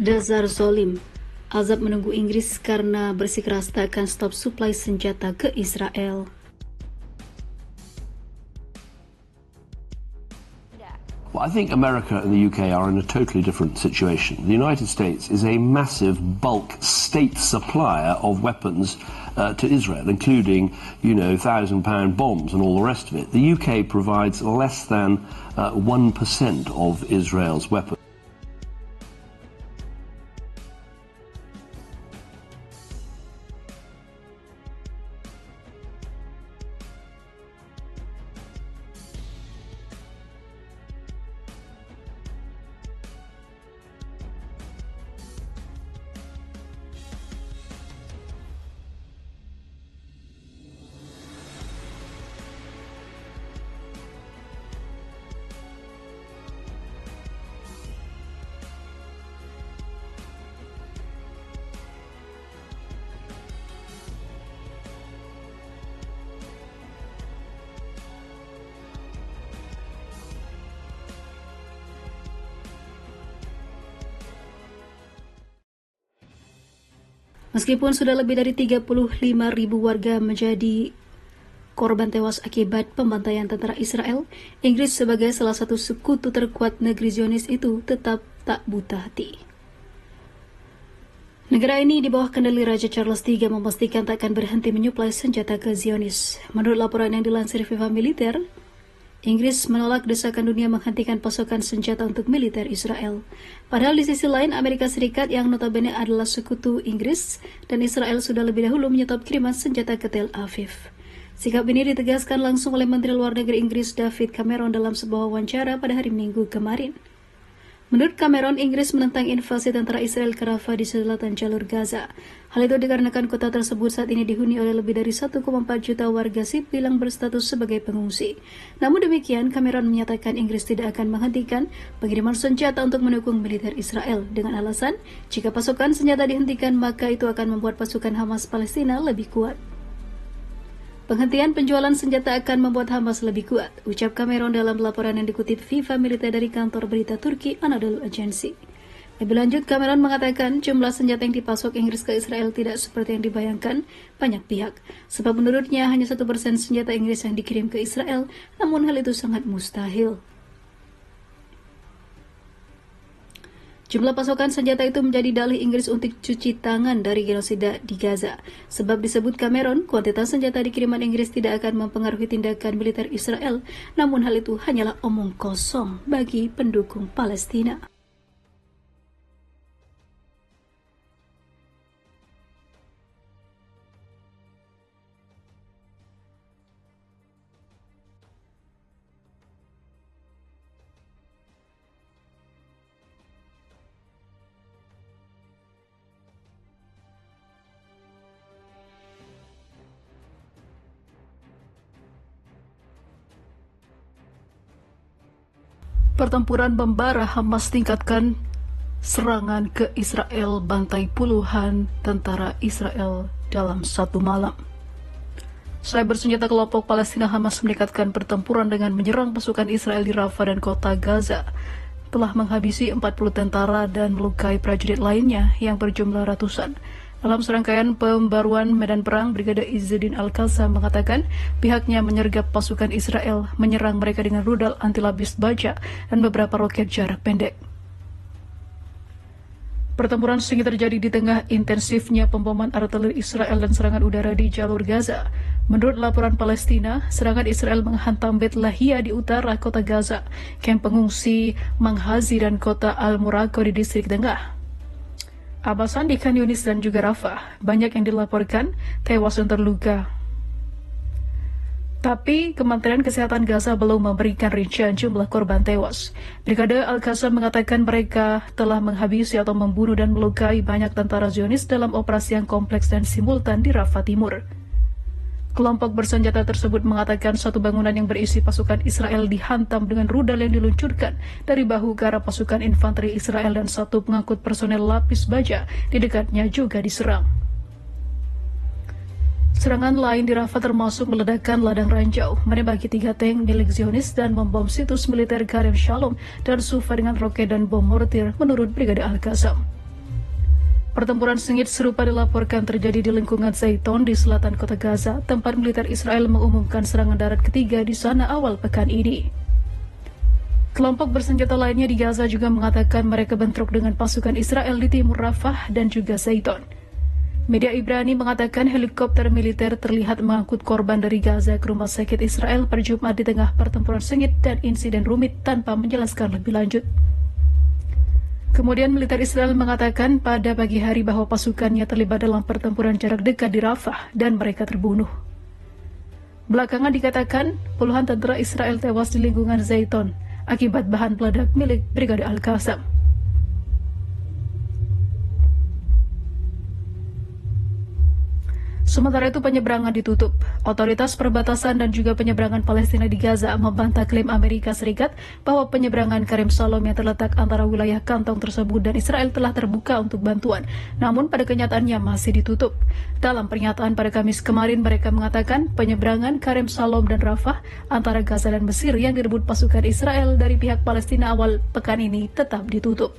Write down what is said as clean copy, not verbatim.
Dasar zolim. Azab menunggu Inggris karena bersikeras tak akan stop suplai senjata ke Israel. Well, I think America and the UK are in a totally different situation. The United States is a massive bulk state supplier of weapons to Israel, including, £1,000 bombs and all the rest of it. The UK provides less than 1% of Israel's weapons. Meskipun sudah lebih dari 35.000 warga menjadi korban tewas akibat pembantaian tentara Israel, Inggris sebagai salah satu sekutu terkuat negeri Zionis itu tetap tak buta hati. Negara ini di bawah kendali Raja Charles III memastikan tak akan berhenti menyuplai senjata ke Zionis. Menurut laporan yang dilansir Viva Militer, Inggris menolak desakan dunia menghentikan pasokan senjata untuk militer Israel. Padahal di sisi lain, Amerika Serikat yang notabene adalah sekutu Inggris dan Israel sudah lebih dahulu menyetop kiriman senjata ke Tel Aviv. Sikap ini ditegaskan langsung oleh Menteri Luar Negeri Inggris David Cameron dalam sebuah wawancara pada hari Minggu kemarin. Menurut Cameron, Inggris menentang invasi tentara Israel ke Rafah di selatan jalur Gaza. Hal itu dikarenakan kota tersebut saat ini dihuni oleh lebih dari 1,4 juta warga sipil yang berstatus sebagai pengungsi. Namun demikian, Cameron menyatakan Inggris tidak akan menghentikan pengiriman senjata untuk mendukung militer Israel dengan alasan jika pasokan senjata dihentikan maka itu akan membuat pasukan Hamas Palestina lebih kuat. Penghentian penjualan senjata akan membuat Hamas lebih kuat, ucap Cameron dalam laporan yang dikutip Viva Militer dari kantor berita Turki Anadolu Agency. Lebih lanjut, Cameron mengatakan jumlah senjata yang dipasok Inggris ke Israel tidak seperti yang dibayangkan banyak pihak, sebab menurutnya hanya 1% senjata Inggris yang dikirim ke Israel, namun hal itu sangat mustahil. Jumlah pasokan senjata itu menjadi dalih Inggris untuk cuci tangan dari genosida di Gaza. Sebab disebut Cameron, kuantitas senjata di kiriman Inggris tidak akan mempengaruhi tindakan militer Israel, namun hal itu hanyalah omong kosong bagi pendukung Palestina. Pertempuran membara, Hamas tingkatkan serangan ke Israel, bantai puluhan tentara Israel dalam satu malam. Selain bersenjata, kelompok Palestina Hamas meningkatkan pertempuran dengan menyerang pasukan Israel di Rafah dan kota Gaza. Telah menghabisi 40 tentara dan melukai prajurit lainnya yang berjumlah ratusan. Dalam serangkaian pembaruan medan perang, Brigade Izzuddin Al-Qassam mengatakan pihaknya menyergap pasukan Israel, menyerang mereka dengan rudal anti-lapis baja dan beberapa roket jarak pendek. Pertempuran sengit terjadi di tengah intensifnya pemboman artileri Israel dan serangan udara di jalur Gaza. Menurut laporan Palestina, serangan Israel menghantam Bet Lahia di utara kota Gaza, kamp pengungsi Manghazi dan kota Al-Muraqqa di distrik tengah. Abasan di Khan Yunis dan juga Rafah, banyak yang dilaporkan tewas dan terluka. Tapi Kementerian Kesehatan Gaza belum memberikan rincian jumlah korban tewas. Brigade Al-Qassam mengatakan mereka telah menghabisi atau membunuh dan melukai banyak tentara Zionis dalam operasi yang kompleks dan simultan di Rafah Timur. Kelompok bersenjata tersebut mengatakan satu bangunan yang berisi pasukan Israel dihantam dengan rudal yang diluncurkan dari bahu ke arah pasukan infanteri Israel dan satu pengangkut personel lapis baja di dekatnya juga diserang. Serangan lain di Rafah termasuk meledakan ladang ranjau, menembaki 3 tank milik Zionis dan membom situs militer Karem Shalom dan Sufa dengan roket dan bom mortir menurut Brigade Al-Qassam. Pertempuran sengit serupa dilaporkan terjadi di lingkungan Zaiton di selatan kota Gaza, tempat militer Israel mengumumkan serangan darat ketiga di sana awal pekan ini. Kelompok bersenjata lainnya di Gaza juga mengatakan mereka bentrok dengan pasukan Israel di timur Rafah dan juga Zaiton. Media Ibrani mengatakan helikopter militer terlihat mengangkut korban dari Gaza ke rumah sakit Israel pada Jumat di tengah pertempuran sengit dan insiden rumit tanpa menjelaskan lebih lanjut. Kemudian militer Israel mengatakan pada pagi hari bahwa pasukannya terlibat dalam pertempuran jarak dekat di Rafah dan mereka terbunuh. Belakangan dikatakan puluhan tentara Israel tewas di lingkungan Zaiton akibat bahan peledak milik Brigade Al-Qassam. Sementara itu penyeberangan ditutup. Otoritas perbatasan dan juga penyeberangan Palestina di Gaza membantah klaim Amerika Serikat bahwa penyeberangan Karem Shalom yang terletak antara wilayah kantong tersebut dan Israel telah terbuka untuk bantuan. Namun pada kenyataannya masih ditutup. Dalam pernyataan pada Kamis kemarin mereka mengatakan penyeberangan Karem Shalom dan Rafah antara Gaza dan Mesir yang direbut pasukan Israel dari pihak Palestina awal pekan ini tetap ditutup.